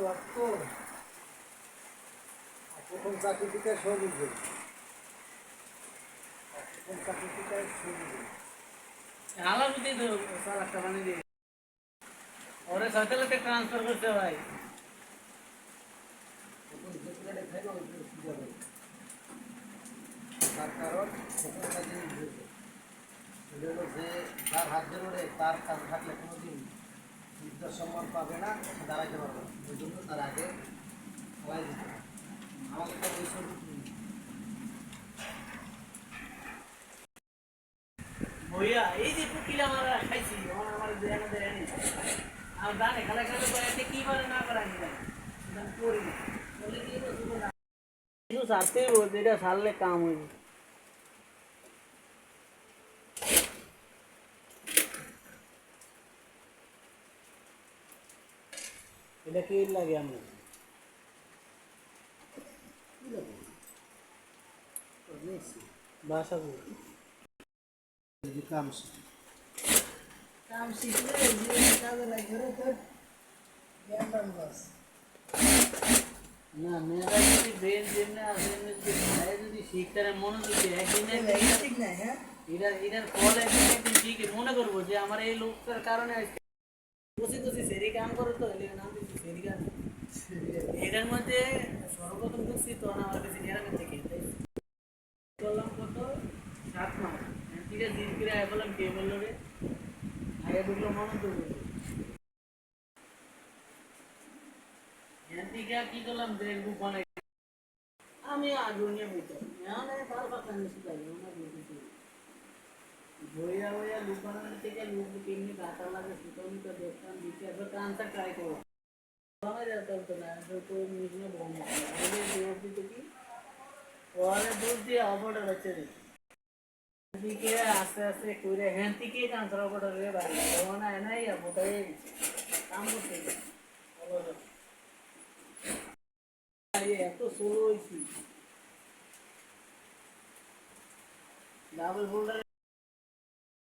রক্ত প্রথম সার্টিফিকেট সবুজ প্রথম সার্টিফিকেট সবুজ আলাদা বুঝি তো স্যার একটা বানিয়ে দিয়ে ওরে সাথে ট্রান্সফার করতে ভাই প্রথম সার্টিফিকেটে খাইলে ওই যাবে তার কারণ প্রথমটা জিনিস হয়েছে সেটা হলো যে তার হাত ধরে তার কাছে থাকলে কোনোদিন বিদ্যার সম্মান পাবে না, দাঁড়াইতে পারবে না। ওই জন্য তার আগে খেলাই দিতে হবে। আমাদের তো ওই সব ভইয়া এই যে কুকিলা মারা খাইছি আমার আমার দেখানো দেয় নি আর দানে খেলা খেলা করে এতে কি করে না করে আমি জানি আমি করি না বলে কি বলবো না কিছু সারতেই বলছে এটা সারলে কাম হইবে এটা কি লাগে আমি ভাষা কাম কাম শিখলে যে কাজে লাগে তোর জ্ঞান বাস না মেয়েরা যদি ব্রেন যেমনি আসে যদি ভাই যদি শিখতে মনোযোগ দিয়ে একদিনে ঠিক না হ্যাঁ এটার ফল একদিন ঠিক মনে করবো যে আমার এই লোকটার কারণে বসে বসে সেরি কাম করে তো নাম দিচ্ছি সেরি কাম এটার মধ্যে সর্বপ্রথম ঢুকছি তখন আমার কাছে গ্রামের থেকে করলাম কত 7 মাস ঠিক আছে দিন ফিরে বললাম কে বললো রে আগে ঢুকলো মনোযোগ কি করলাম ব্রেন বুক বানাই আমি আগুন নিয়ে বইতাম তার কথা নিশ্চিত বইয়া বইয়া লুক বানানোর থেকে লুক কেমনি গাঁথা লাগে সেটাও তো দেখতাম দিতে একবার কানটা ট্রাই করো আমার চলতো না তো মিশনে বন্ধ আমাদের জোর দিতে কি পরে দূর দিয়ে অবর্ডার হচ্ছে দিকে আস্তে আস্তে করে হ্যাঁ থেকে কাঁচরা অবর্ডার হয়ে বাইরে তখন নাই বোটাই কাম করতে এত স্লো হয়েছি ডাবল ফোল্ডার